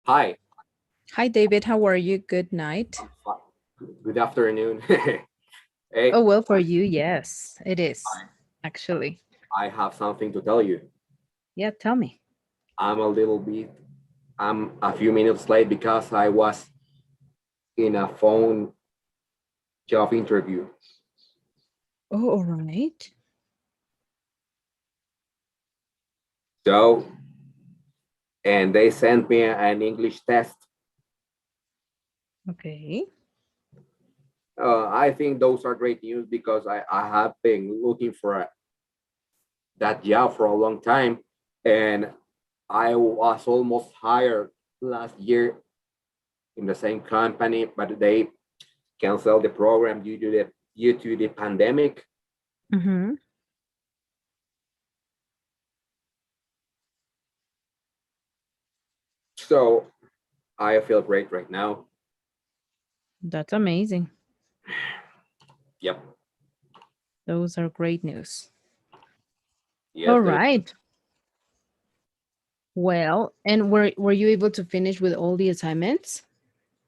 Hi, Hi, David. How are you? Good night. I'm fine. Good afternoon. Hey, Oh, well, for you, yes, it is, I, actually. I have something to tell you. Yeah, tell me. I'm a little bit, I'm a few minutes late because I was in a phone job interview. Oh, all right. So, and they sent me an English test. Okay. I think those are great news because I have been looking for that job for a long time. And I was almost hired last year in the same company, but they canceled the program due to the pandemic. Mm-hmm. So I feel great right now. That's amazing. Yep. Those are great news. Yes, All they. right. Well, and were you able to finish with all the assignments?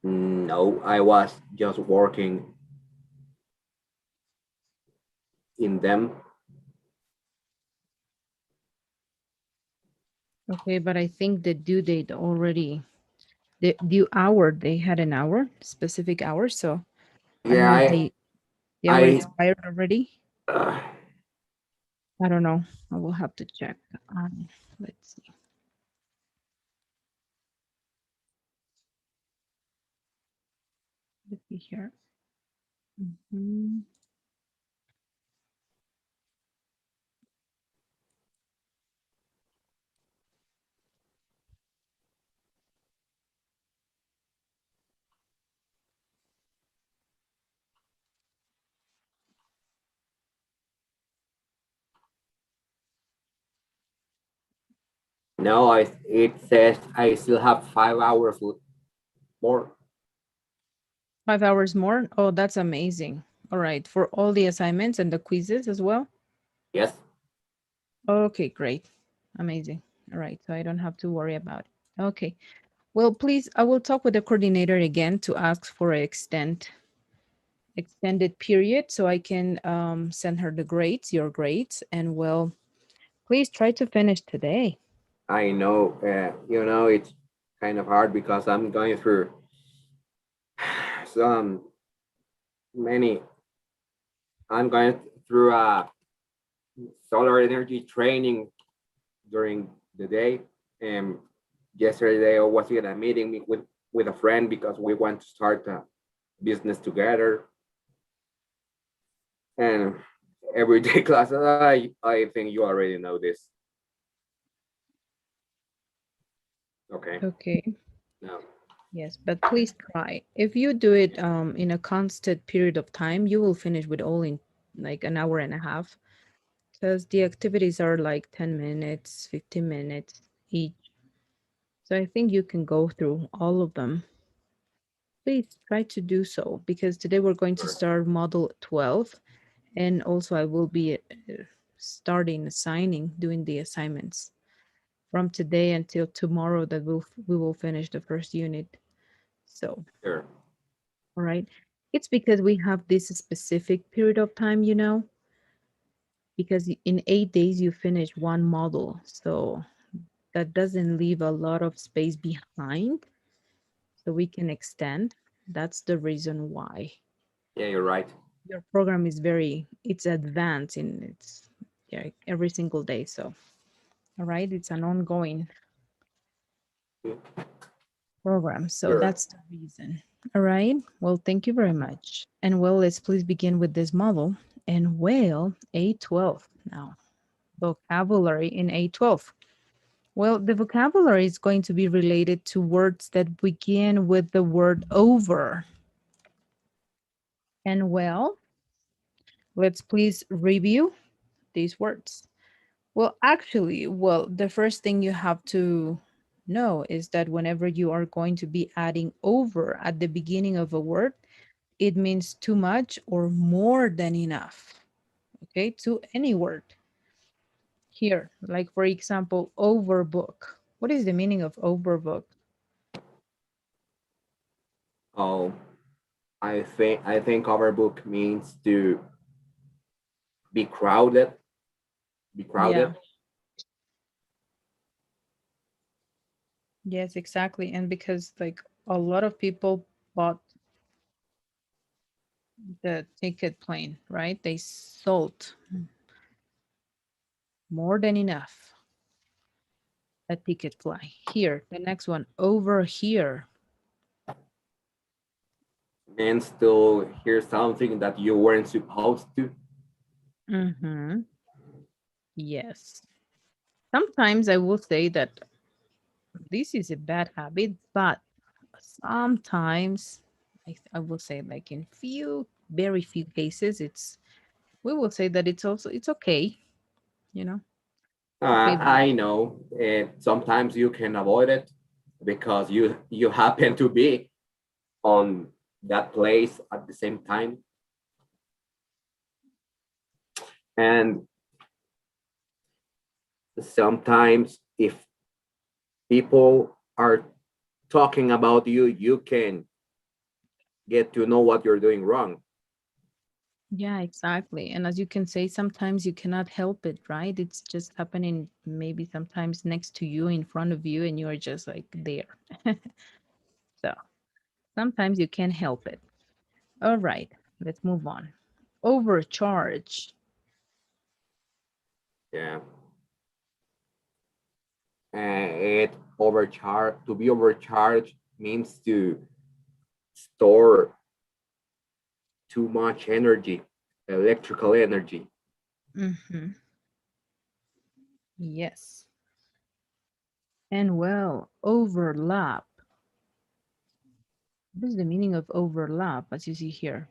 No, I was just working in them. Okay, but I think the due date already, the due hour, they had an hour, specific hour. So I don't Yeah, know if I, the hour I, expired already. uh, I don't know. I will have to check. Let's see. Let's see here. Mhm. no, it says I still have 5 hours more. 5 hours more? Oh, that's amazing. All right. For all the assignments and the quizzes as well? Yes. Okay, great. Amazing. All right. So I don't have to worry about it. Okay. Well, please, I will talk with the coordinator again to ask for an extended period so I can send her the grades, your grades. And well, please try to finish today. I know. It's kind of hard because I'm going through some many. I'm going through a solar energy training during the day. And yesterday I was in a meeting with a friend because we want to start a business together. And everyday classes, I think you already know this. Okay. Okay. Now, Yes, but please try. If you do it in a constant period of time, you will finish with all in like an hour and a half. Because the activities are like 10 minutes, 15 minutes each. So I think you can go through all of them. Please try to do so because today we're going to sure. start model 12 and also I will be starting assigning doing the assignments from today until tomorrow that we will finish the first unit. So, Sure. all right. It's because we have this specific period of time, because in 8 days you finish one model. So that doesn't leave a lot of space behind so we can extend. That's the reason why Yeah, you're right. your program is it's advanced in it's yeah, every single day. So all right, it's an ongoing program. So Sure. that's the reason. All right. Well, thank you very much. And well, let's please begin with this model. And well, A12 now. Vocabulary in A12. Well, the vocabulary is going to be related to words that begin with the word over. And well, let's please review these words. Well, actually, the first thing you have to know is that whenever you are going to be adding over at the beginning of a word, it means too much or more than enough. Okay, to any word. Here, like for example, overbook. What is the meaning of overbook? Oh, I think overbook means to be crowded, be Yeah. crowded. Yes, exactly. And because like a lot of people bought the ticket plane, right? They sold more than enough a ticket fly. Here, the next one over here. Means to hear something that you weren't supposed to. Mm-hmm. Yes. Sometimes I will say that this is a bad habit, but sometimes I will say like in very few cases, we will say that it's okay, you know. It's okay. I know, and sometimes you can avoid it because you happen to be on that place at the same time. And sometimes if people are talking about you, you can get to know what you're doing wrong. Yeah, exactly. And as you can say, sometimes you cannot help it, right? It's just happening maybe sometimes next to you, in front of you, and you are just like there. So sometimes you can't help it. All right, let's move on. Overcharge. Yeah. It overcharge to be overcharged means to store too much energy, electrical energy. Mm-hmm. Yes. And well, overlap. What is the meaning of overlap as you see here?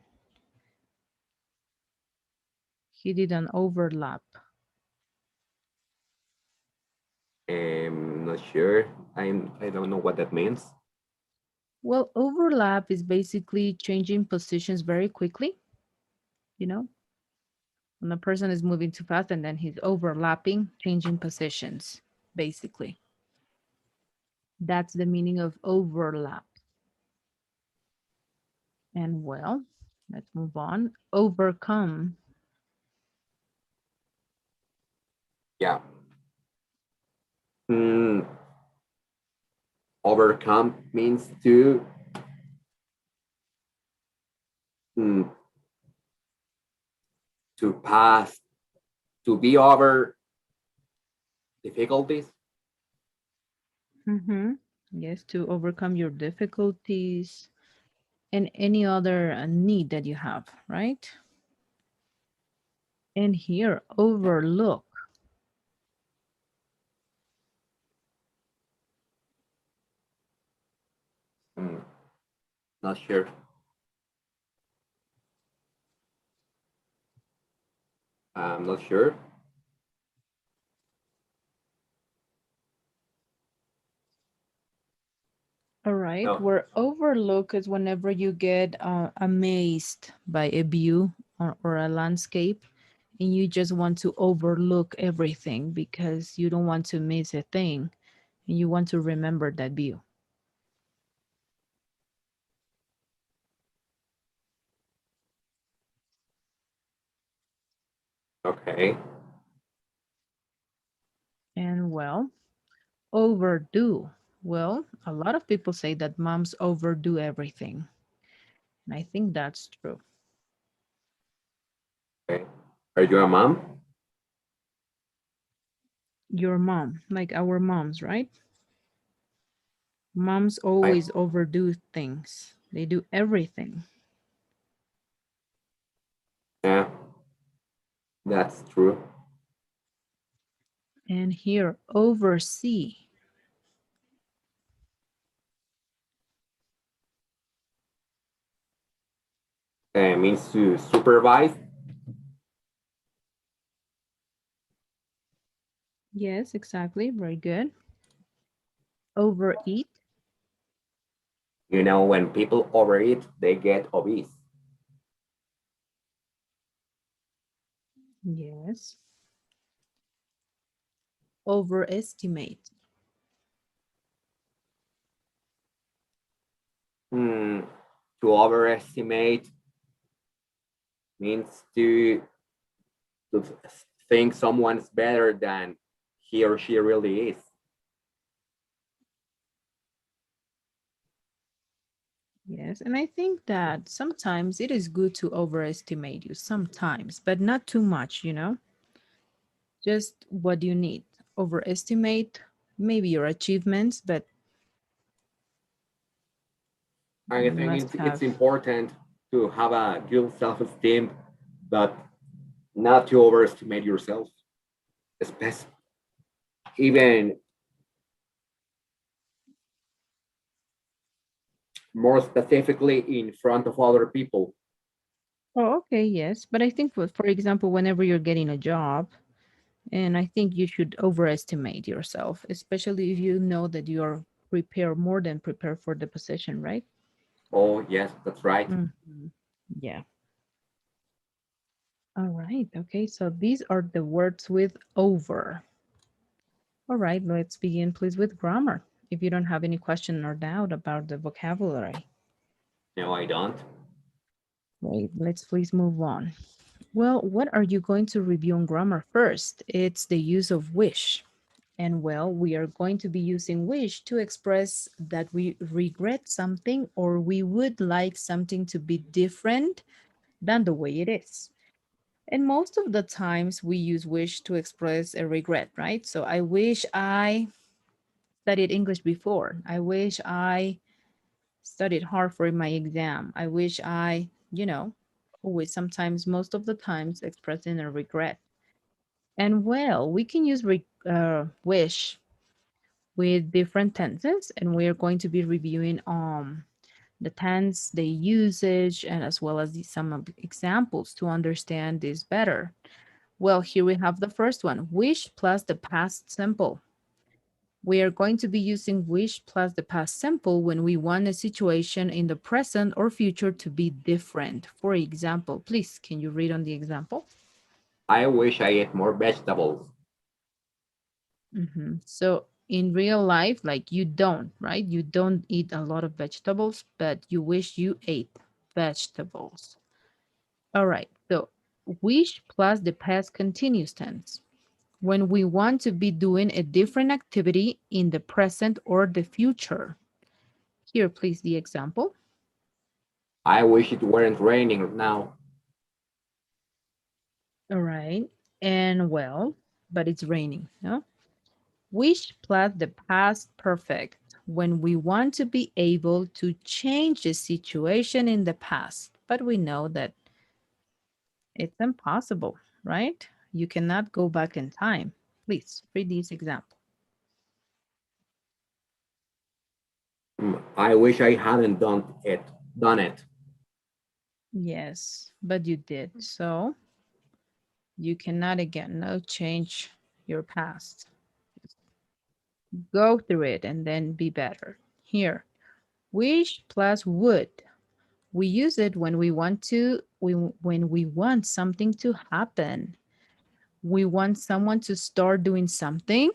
He did an overlap. I'm not sure. I don't know what that means. Well, overlap is basically changing positions very quickly, you know, when a person is moving too fast and then he's overlapping, changing positions, basically. That's the meaning of overlap. And well, let's move on. Overcome. Yeah. Mm, overcome means mm, to pass, to be over difficulties. Mm-hmm. Yes, to overcome your difficulties and any other need that you have, right? And here, overlook. Mm, not sure. I'm not sure. All right, No. where overlook is whenever you get amazed by a view or a landscape and you just want to overlook everything because you don't want to miss a thing and you want to remember that view. Okay. And well, overdo. Well, a lot of people say that moms overdo everything. And I think that's true. Okay. Are you a mom? Your mom, like our moms, right? Moms I always overdo things. They do everything. Yeah, that's true. And here, oversee. Means to supervise. Yes, exactly. Very good. Overeat. When people overeat, they get obese. Yes. Overestimate. Hmm. To overestimate means to think someone's better than he or she really is. Yes, and I think that sometimes it is good to overestimate you sometimes, but not too much, you know? Just what you need. Overestimate maybe your achievements, but I you think must it's have. important to have a good self-esteem, but not to overestimate yourself, especially even more specifically in front of other people. Oh, okay, yes. But I think, for example, whenever you're getting a job, and I think you should overestimate yourself, especially if you know that you are prepared, more than prepared for the position, right? Oh, yes, that's right. Mhm. Yeah. All right. Okay. So these are the words with over. All right. Let's begin, please, with grammar. If you don't have any question or doubt about the vocabulary. No, I don't. Right. Let's please move on. Well, what are you going to review on grammar first? It's the use of wish. And well, we are going to be using wish to express that we regret something or we would like something to be different than the way it is. And most of the times we use wish to express a regret, right? So I wish I studied English before. I wish I studied hard for my exam. I wish I, always, sometimes, most of the times expressing a regret. And well, we can use wish with different tenses, and we are going to be reviewing the tense, the usage, and as well as some of the examples to understand this better. Well, here we have the first one, wish plus the past simple. We are going to be using wish plus the past simple when we want a situation in the present or future to be different. For example, please, can you read on the example? I wish I ate more vegetables. So in real life, like you don't, right? You don't eat a lot of vegetables, but you wish you ate vegetables. All right. So wish plus the past continuous tense. When we want to be doing a different activity in the present or the future. Here, please, the example. I wish it weren't raining now. All right. And well, but it's raining, no? Wish plus the past perfect when we want to be able to change the situation in the past, but we know that it's impossible, right? You cannot go back in time. Please read this example. I wish I hadn't done it. Done it. Yes, but you did. So you cannot again no change your past. Go through it and then be better. Here, wish plus would. We use it when when we want something to happen. We want someone to start doing something,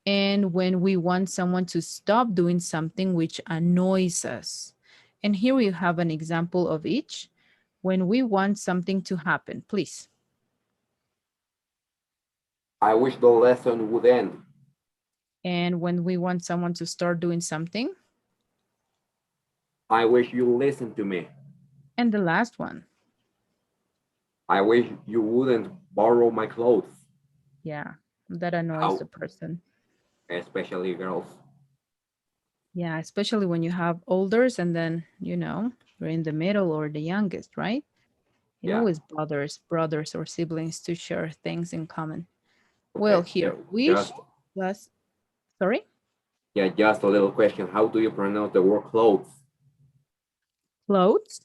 and when we want someone to stop doing something which annoys us. And here we have an example of each. When we want something to happen, please. I wish the lesson would end. And when we want someone to start doing something. I wish you listened to me. And the last one. I wish you wouldn't borrow my clothes. Yeah, that annoys the How, person. especially girls. Yeah, especially when you have olders and then, you're in the middle or the youngest, right? It Yeah, always bothers brothers or siblings to share things in common. Well, okay. here, wish Just plus, sorry, yeah, just a little question. How do you pronounce the word clothes? clothes.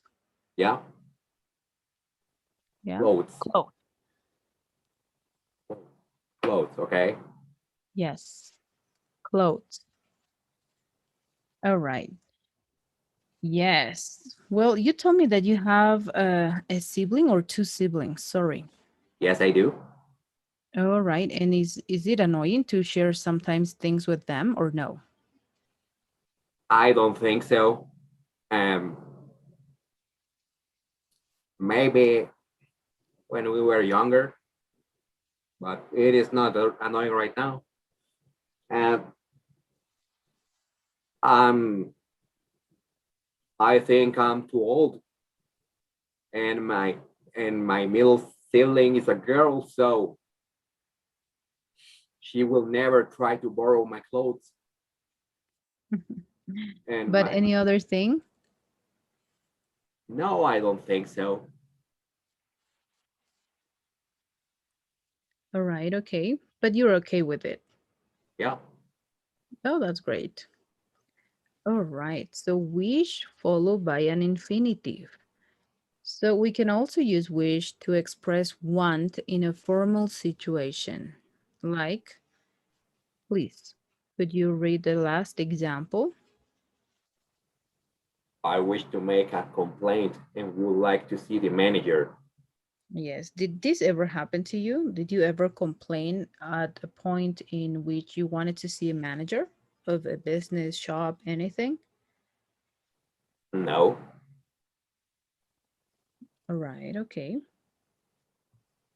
Yeah, Yeah, clothes. clothes. Clothes, okay. Yes, clothes. All right. Yes. Well, you told me that you have a sibling or two siblings. Sorry. Yes, I do. All right. And is it annoying to share sometimes things with them or no? I don't think so. Um, maybe when we were younger, but it is not annoying right now. And I'm, I think I'm too old, and my middle sibling is a girl, so she will never try to borrow my clothes. And But my any other thing? no, I don't think so. All right, okay. But you're okay with it. Yeah, Oh, that's great. All right, so wish followed by an infinitive. So we can also use wish to express want in a formal situation. Like, please, could you read the last example? I wish to make a complaint and would like to see the manager. Yes. Did this ever happen to you? Did you ever complain at a point in which you wanted to see a manager of a business, shop, anything? No, All right, okay.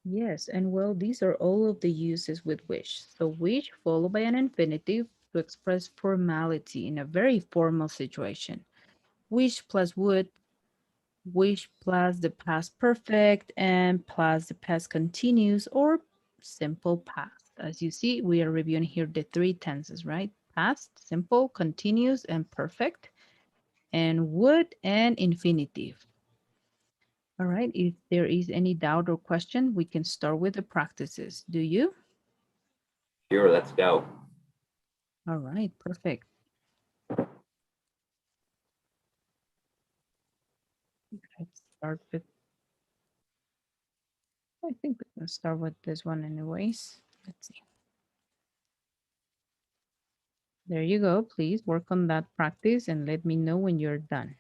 Yes, and well, these are all of the uses with wish. So wish followed by an infinitive to express formality in a very formal situation. Wish plus would, wish plus the past perfect, and plus the past continuous or simple past. As you see, we are reviewing here the three tenses, right? Past, simple, continuous, and perfect, and would and infinitive. All right, if there is any doubt or question, we can start with the practices. Do you? sure, let's go. All right, perfect. Let's start with, I think we can start with this one anyways. Let's see. There you go. Please work on that practice and let me know when you're done.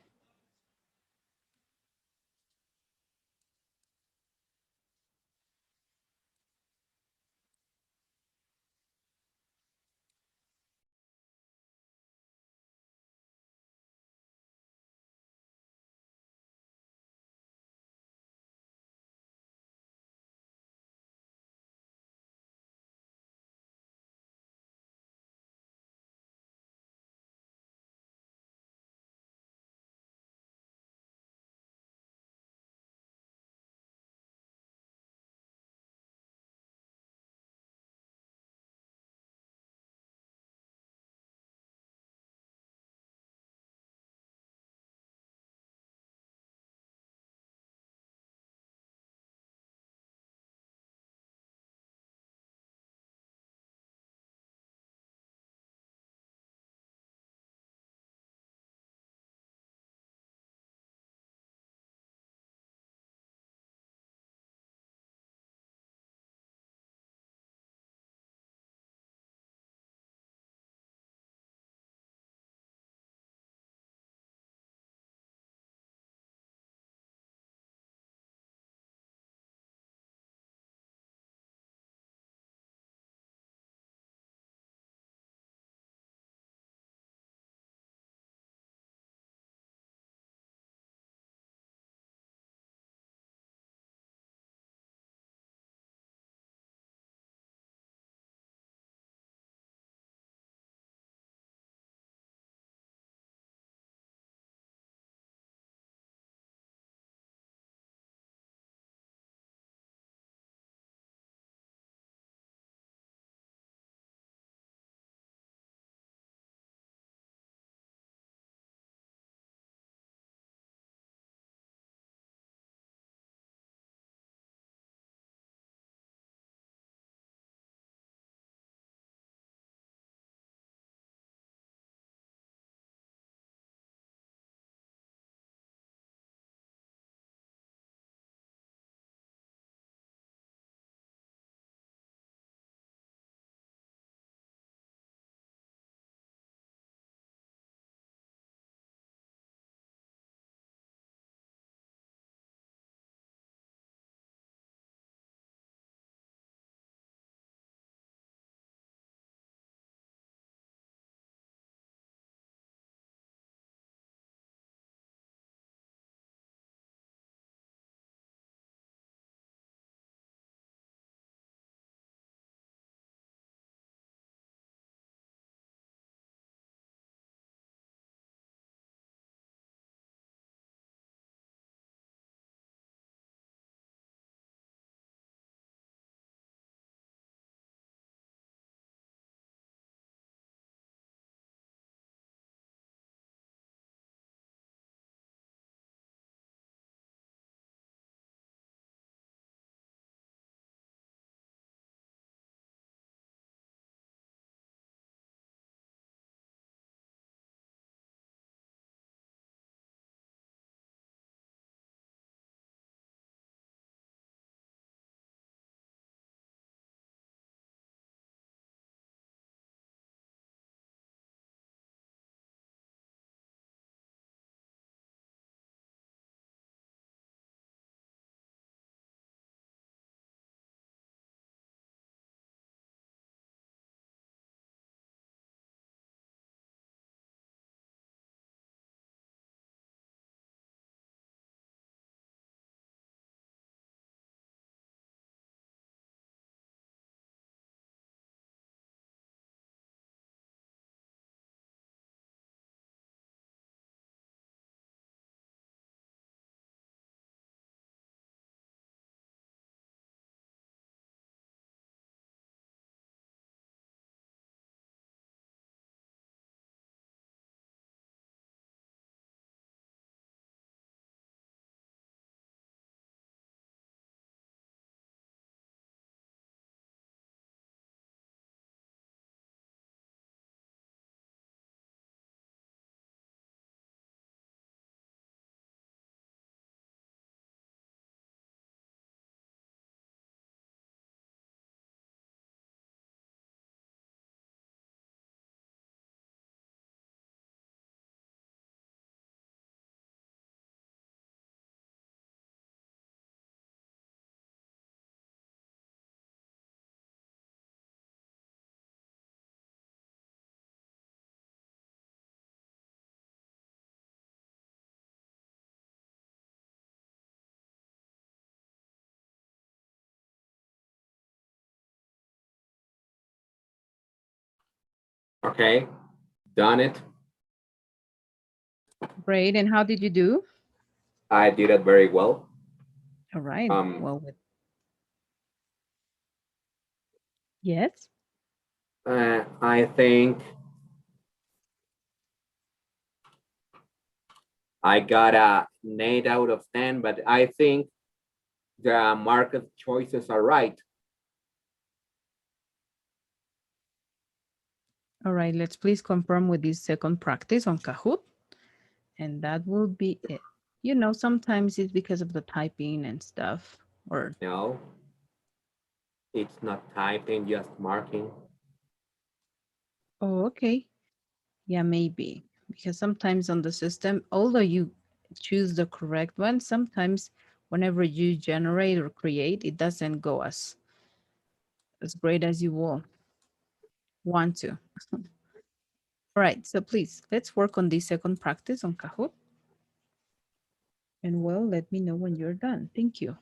Okay, done it. Great. And how did you do? I did it very well. All right. Um, Well, yes. I think I got a 8 out of 10, but I think the market choices are right. All right. Let's please confirm with this second practice on Kahoot. And that will be it. You know, sometimes it's because of the typing and stuff. Or, No, it's not typing, just marking. oh, okay. Yeah, maybe. Because sometimes on the system, although you choose the correct one, sometimes whenever you generate or create, it doesn't go as great as you will want to. All right, so please, let's work on this second practice on Kahoot. And well, let me know when you're done. Thank you.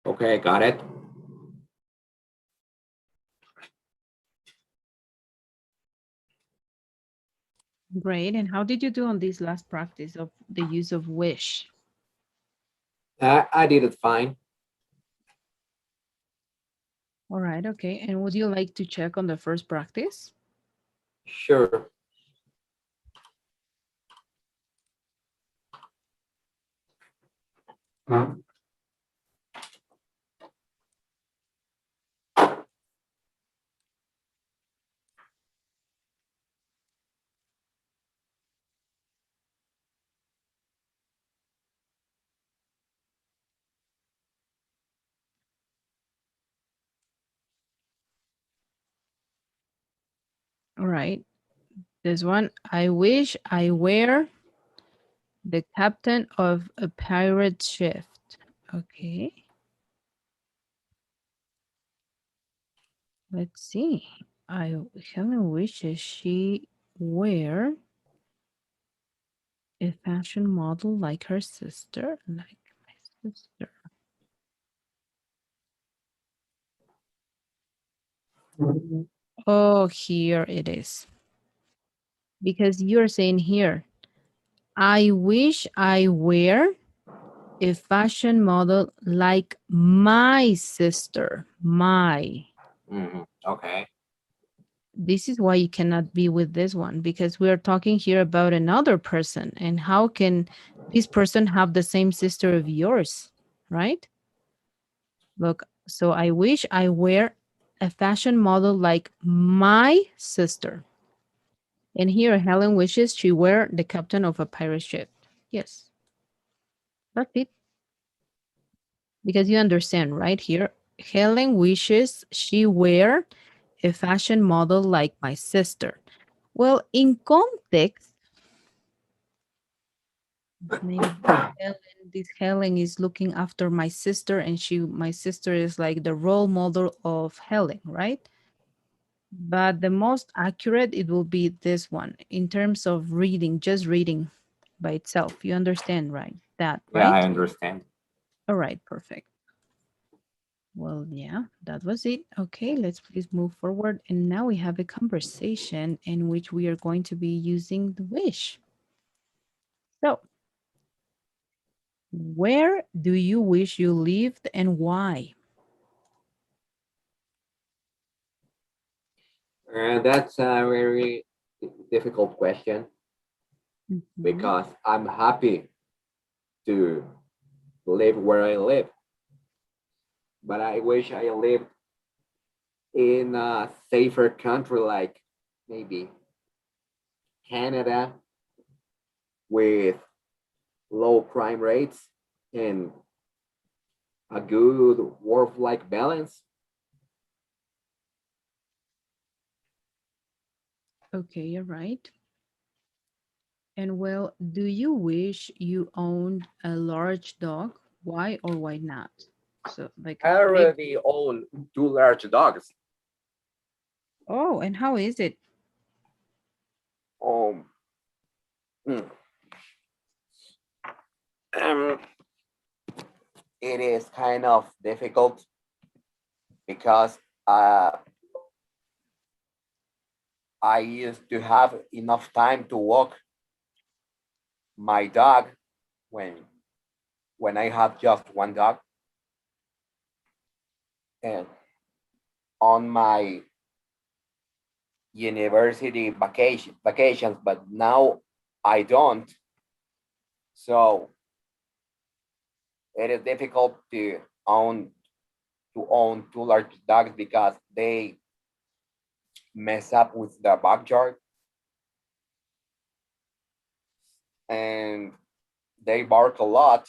Okay, got it. Great. And how did you do on this last practice of the use of wish? I did it fine. All right. Okay. And would you like to check on the first practice? Sure. All right. This one, I wish I were the captain of a pirate ship. Okay. Let's see. Helen wishes she were a fashion model like her sister, like my sister. Oh, here it is. Because you're saying here, I wish I were a fashion model like my sister. My. Okay. This is why you cannot be with this one because we are talking here about another person. And how can this person have the same sister of yours? Right? Look, so I wish I were a fashion model like my sister. And here, Helen wishes she were the captain of a pirate ship. Yes, that's it. Because you understand, right? Here, Helen wishes she were a fashion model like my sister. Well, in context, maybe this Helen is looking after my sister, and my sister is like the role model of Helen, right? But the most accurate, it will be this one in terms of reading, just reading by itself. You understand, right? That, Yeah, I right? understand. All right, perfect. Well, yeah, that was it. Okay, let's please move forward. And now we have a conversation in which we are going to be using the wish. So, where do you wish you lived and why? That's a very difficult question Mhm. because I'm happy to live where I live, but I wish I lived in a safer country like maybe Canada with low crime rates and a good work-life balance. Okay, you're right. And well, do you wish you owned a large dog? Why or why not? So, like a I big. already own two large dogs. Oh, and how is it? Um, mm, um, it is kind of difficult because I used to have enough time to walk my dog when when I have just one dog, and on my university vacations, but now I don't. So it is difficult own to own two large dogs because they mess up with the backyard and they bark a lot,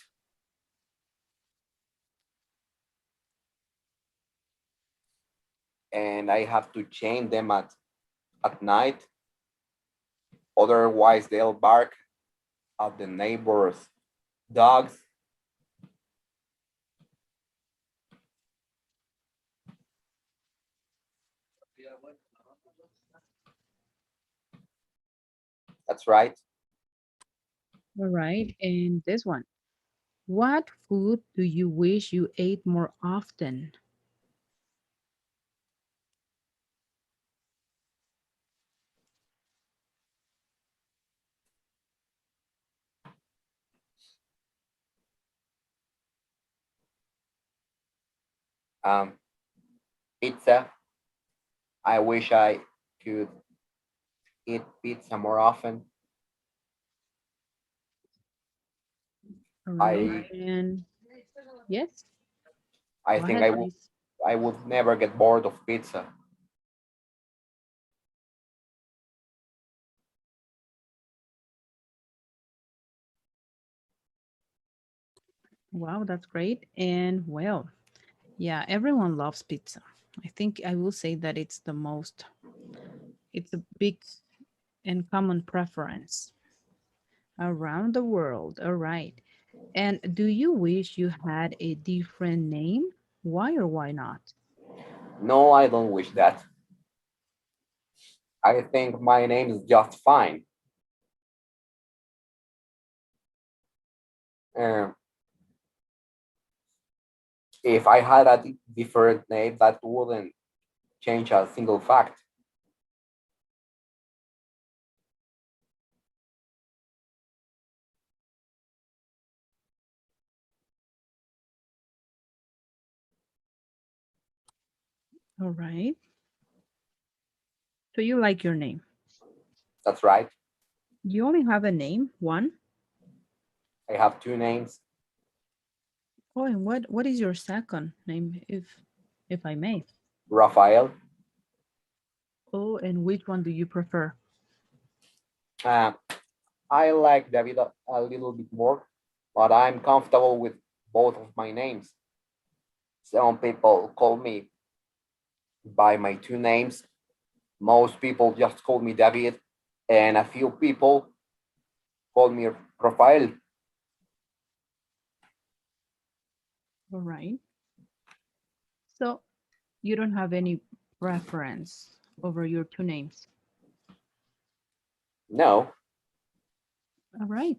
and I have to chain them at night. Otherwise, they'll bark at the neighbors' dogs. That's right. All right, and this one. What food do you wish you ate more often? Um, Pizza. I wish I could eat pizza more often. All right. I And yes, I go think ahead, please. I would never get bored of pizza. Wow, that's great. And well, yeah, everyone loves pizza. I think I will say that it's a big and common preference around the world. All right. And do you wish you had a different name? Why or why not? No, I don't wish that. I think my name is just fine. Um, if I had a different name, that wouldn't change a single fact. All right. So you like your name. That's right. You only have a name, one. I have two names, Oh, and what is your second name, if I may? Rafael. Oh, and which one do you prefer? Uh, I like David a little bit more, but I'm comfortable with both of my names. Some people call me by my two names. Most people just call me David, and a few people call me Rafael. All right. So you don't have any preference over your two names. No, All right.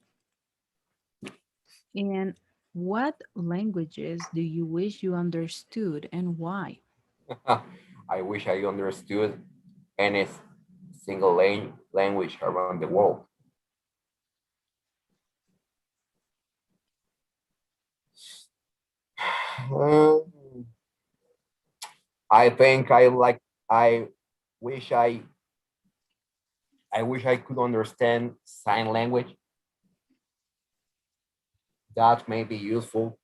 And what languages do you wish you understood and why? I wish I understood any single language around the world. Um, I think I wish I wish I could understand sign language. That may be useful.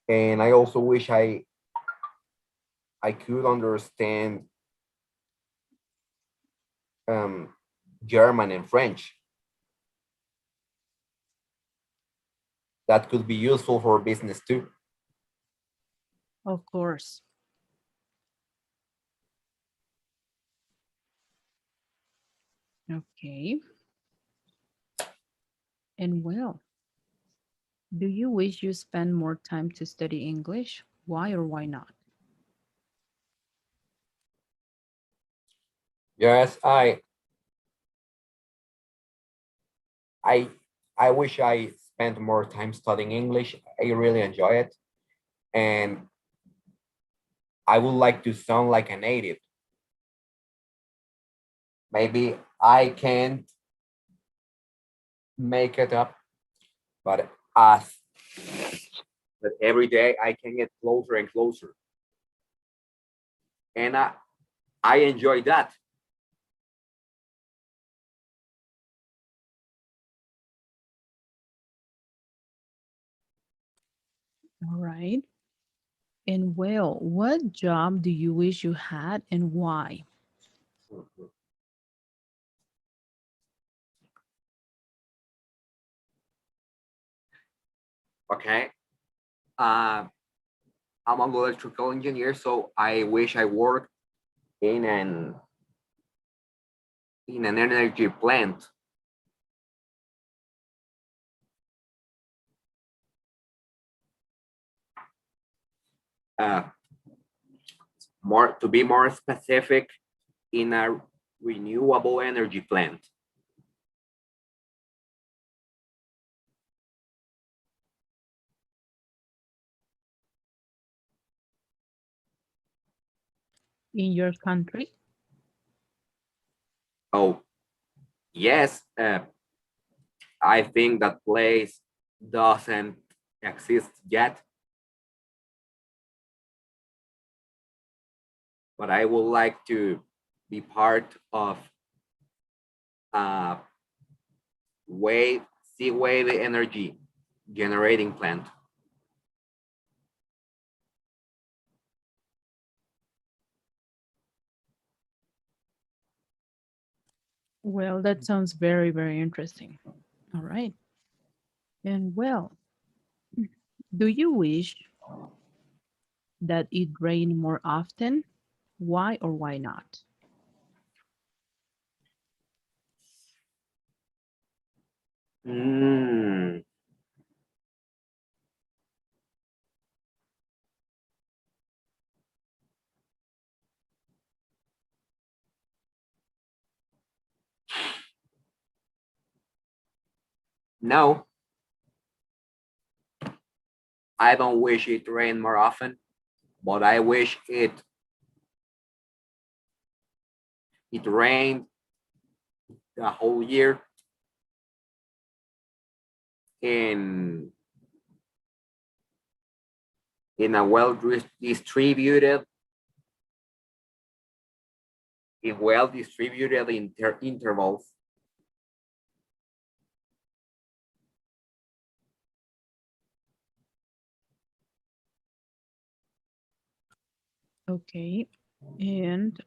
And I also wish I could understand um, German and French. That could be useful for business too. Of course. Okay. And well, do you wish you spend more time to study English? Why or why not? Yes, I I wish I spent more time studying English. I really enjoy it, and I would like to sound like a native. Maybe I can't make it up, but as but every day I can get closer and closer, and I enjoy that. All right. And well, what job do you wish you had and why? Okay. Uh, I'm an electrical engineer, so I wish I worked in an energy plant. Uh, more to be more specific, in a renewable energy plant. in your country? Oh, yes, I think that place doesn't exist yet, but I would like to be part of a wave, sea wave energy generating plant. Well, that sounds very, very interesting. All right. And well, do you wish that it rained more often? Why or why not? Mm, no, I don't wish it rained more often, but I wish it rained the whole year in in a well distributed in well distributed intervals. Okay. And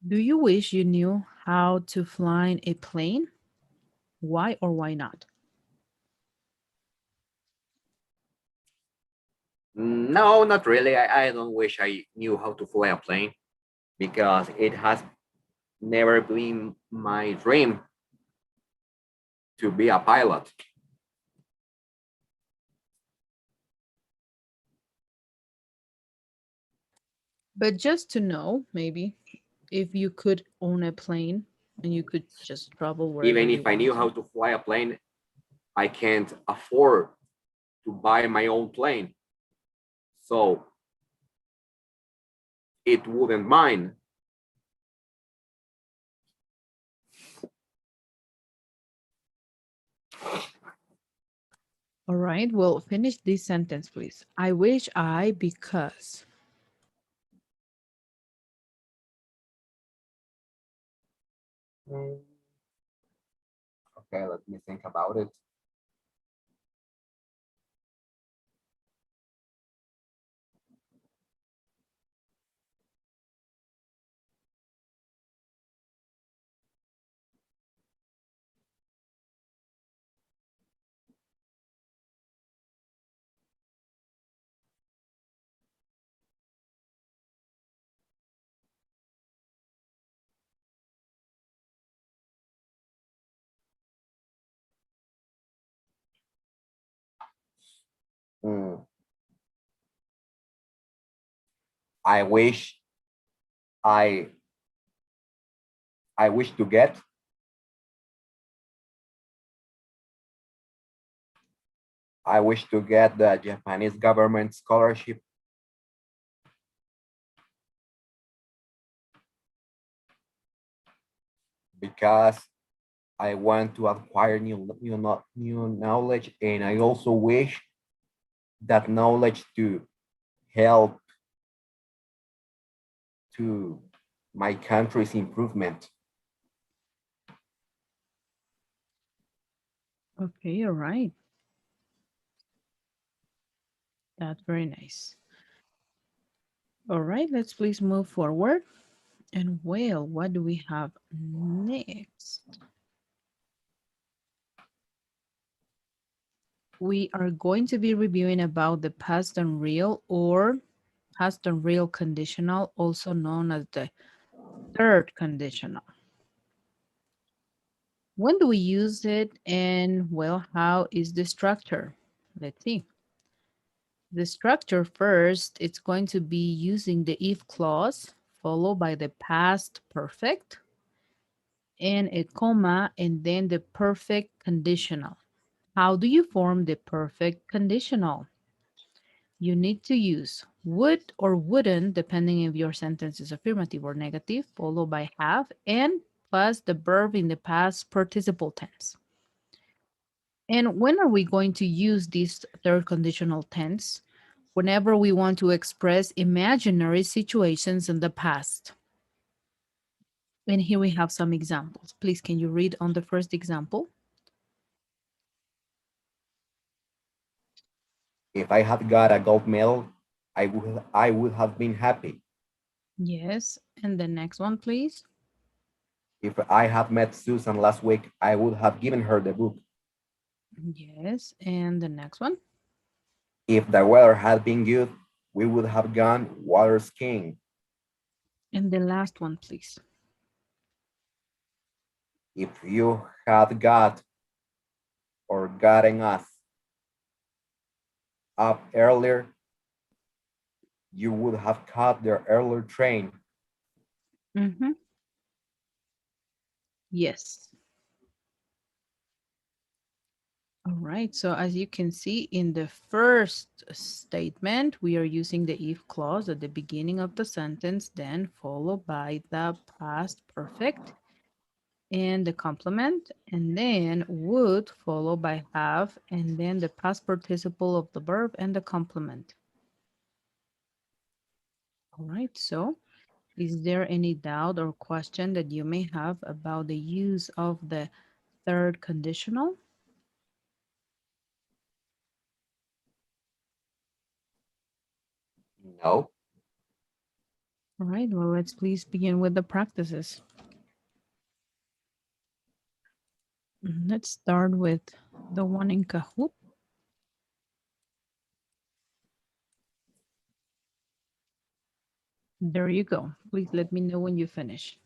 do you wish you knew how to fly a plane? Why or why not? No, not really. I don't wish I knew how to fly a plane because it has never been my dream to be a pilot. But just to know, maybe, if you could own a plane and you could just travel wherever Even you if I want knew to. how to fly a plane, I can't afford to buy my own plane. So it wouldn't mind. All right, well, finish this sentence, please. I wish I because. Mm, okay, let me think about it. Mm, I wish I I wish to get I wish to get the Japanese government scholarship because I want to acquire new knowledge, and I also wish that knowledge to help to my country's improvement. Okay, all right. That's very nice. All right, let's please move forward. And well, what do we have next? We are going to be reviewing about the past unreal or past unreal conditional, also known as the third conditional. When do we use it and well, how is the structure? Let's see. The structure first, it's going to be using the if clause followed by the past perfect and a comma and then the perfect conditional. How do you form the perfect conditional? you need to use would or wouldn't, depending if your sentence is affirmative or negative, followed by have, and plus the verb in the past participle tense. And when are we going to use this third conditional tense? Whenever we want to express imaginary situations in the past. And here we have some examples. Please, can you read on the first example? If I had got a gold medal, I would have been happy. Yes. And the next one, please. If I had met Susan last week, I would have given her the book. Yes. And the next one. If the weather had been good, we would have gone water skiing. And the last one, please. If you had got or gotten us up earlier, you would have caught the earlier train. Mm-hmm. Yes. All right. So as you can see in the first statement, we are using the if clause at the beginning of the sentence, then followed by the past perfect and the complement, and then would followed by have, and then the past participle of the verb and the complement. All right. So is there any doubt or question that you may have about the use of the third conditional? No. All right, well, let's please begin with the practices. Let's start with the one in Kahoot. There you go. Please let me know when you finish.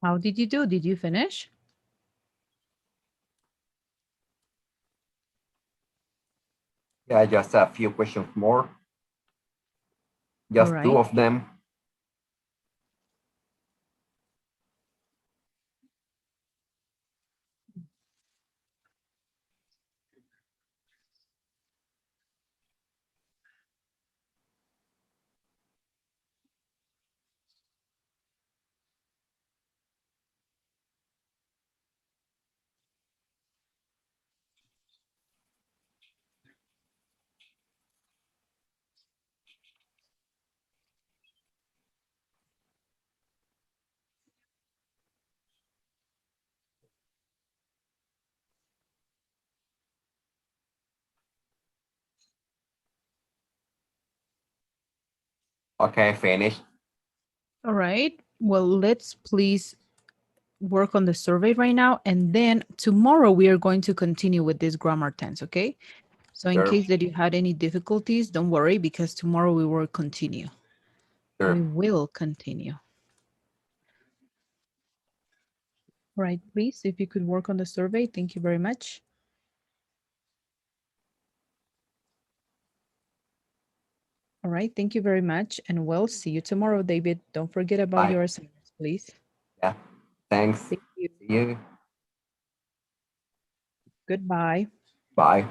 How did you do? Did you finish? Yeah, just a few questions more. All Just two right. of them. Okay, finished. All right. Well, let's please work on the survey right now. And then tomorrow we are going to continue with this grammar tense, okay? So in Sure. case that you had any difficulties, don't worry, because tomorrow we will continue. Sure. We will continue. All right, please, if you could work on the survey, thank you very much. All right, thank you very much. And we'll see you tomorrow, David. Don't forget about Bye. your assignments, please. Yeah. Thanks. Thank you. See you. Goodbye. Bye.